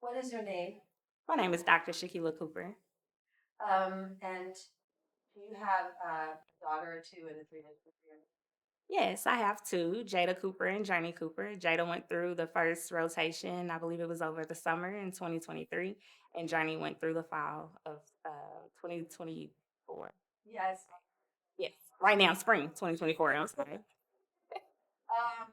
What is your name? My name is Dr. Shaquilla Cooper. And do you have a daughter or two in the 300? Yes, I have two, Jada Cooper and Journey Cooper. Jada went through the first rotation, I believe it was over the summer in 2023, and Journey went through the fall of 2024. Yes. Yes, right now, spring 2024. I'm sorry. Um,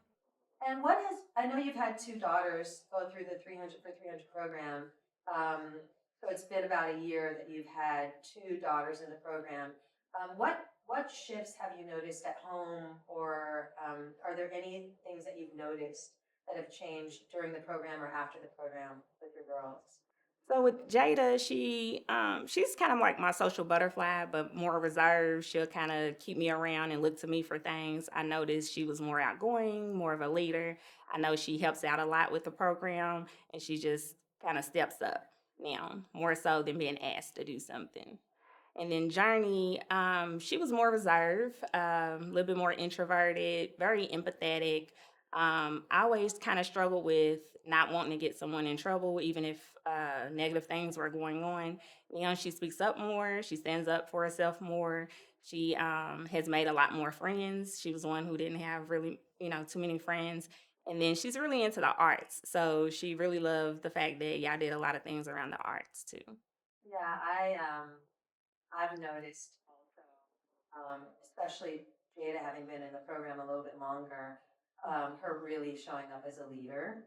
and what is, I know you've had two daughters go through the 300 for 300 program. So it's been about a year that you've had two daughters in the program. What shifts have you noticed at home, or are there any things that you've noticed that have changed during the program or after the program with your girls? So with Jada, she's kind of like my social butterfly, but more reserved. She'll kind of keep me around and look to me for things. I noticed she was more outgoing, more of a leader. I know she helps out a lot with the program, and she just kind of steps up now, more so than being asked to do something. And then Journey, she was more reserved, a little bit more introverted, very empathetic. I always kind of struggled with not wanting to get someone in trouble, even if negative things were going on. She speaks up more. She stands up for herself more. She has made a lot more friends. She was one who didn't have really, too many friends. And then she's really into the arts. So she really loved the fact that y'all did a lot of things around the arts too. Yeah, I've noticed also, especially Jada having been in the program a little bit longer, her really showing up as a leader.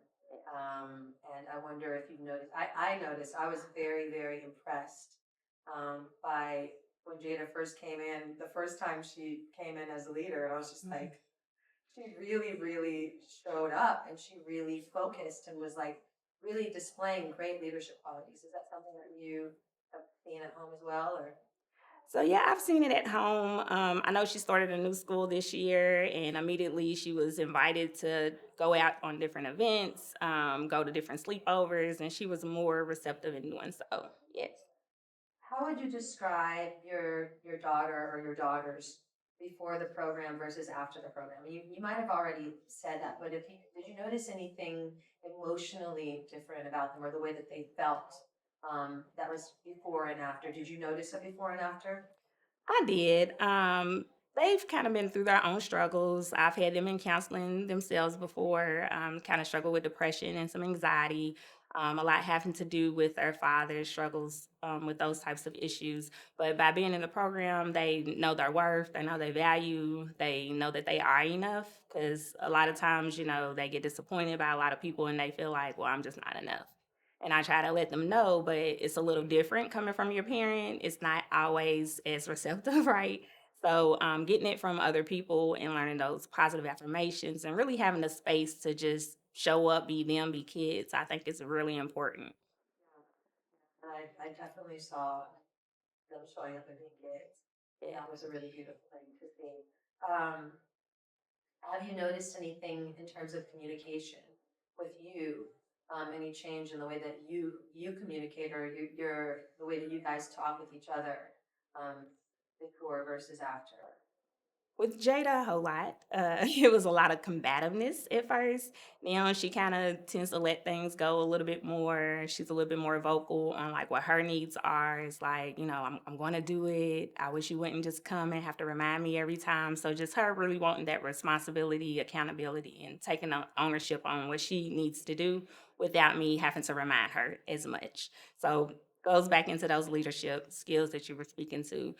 And I wonder if you've noticed, I noticed, I was very, very impressed by when Jada first came in, the first time she came in as a leader, and I was just like, she really, really showed up and she really focused and was like really displaying great leadership qualities. Is that something that you have seen at home as well, or? So yeah, I've seen it at home. I know she started a new school this year, and immediately she was invited to go out on different events, go to different sleepovers, and she was more receptive in doing so. Yes. How would you describe your daughter or your daughters before the program versus after the program? You might have already said that, but if you did you notice anything emotionally different about them or the way that they felt that was before and after? Did you notice a before and after? I did. They've kind of been through their own struggles. I've had them in counseling themselves before, kind of struggle with depression and some anxiety, a lot having to do with their father's struggles with those types of issues. But by being in the program, they know their worth, they know their value, they know that they are enough. Because a lot of times, they get disappointed by a lot of people and they feel like, well, I'm just not enough. And I try to let them know, but it's a little different coming from your parent. It's not always as receptive, right? So, getting it from other people and learning those positive affirmations and really having the space to just show up, be them, be kids, I think is really important. I definitely saw them showing up and being kids. And Yeah. that was a really beautiful thing to see. Um, have you noticed anything in terms of communication with you? Any change in the way that you communicate, or the way that you guys talk with each other, before versus after? With Jada, a whole lot. It was a lot of combativeness at first. Now she kind of tends to let things go a little bit more. She's a little bit more vocal on like what her needs are. It's like, I'm going to do it. I wish you wouldn't just come and have to remind me every time. So just her really wanting that responsibility, accountability, and taking ownership on what she needs to do without me having to remind her as much. So goes back into those leadership skills that you were speaking to.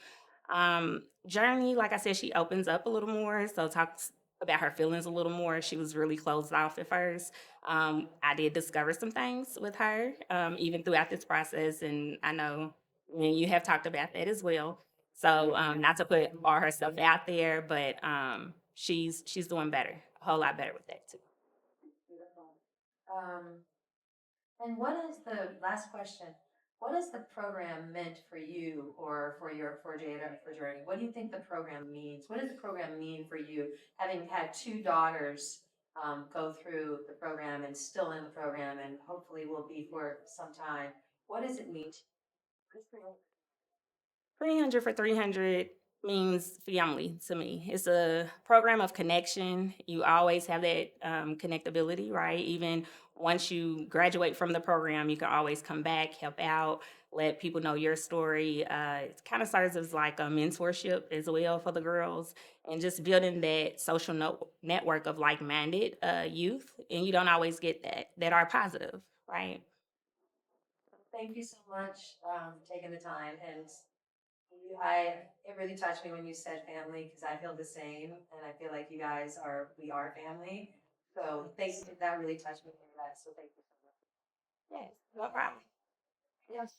Journey, like I said, she opens up a little more, so talks about her feelings a little more. She was really closed off at first. I did discover some things with her, even throughout this process, and I know you have talked about that as well. So, not to put all her stuff out there, but she's doing better, a whole lot better with that too. Beautiful. Um, and what is the last question? What is the program meant for you, or for Jada, for Journey? What do you think the program means? What does the program mean for you, having had two daughters go through the program and still in the program, and hopefully will be for some time? What does it mean? 300 for 300 means family to me. It's a program of connection. You always have that connectability, right? Even once you graduate from the program, you can always come back, help out, let people know your story. It kind of serves as like a mentorship as well for the girls, and just building that social network of like-minded youth. And you don't always get that are positive, right? Thank you so much for taking the time. And it really touched me when you said family because I feel the same, and I feel like we are family. So thank you. That really touched me to hear that. So thank you so much. Yes, no problem. Yes.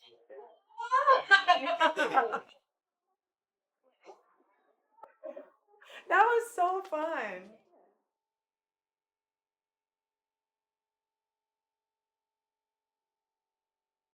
That was so fun.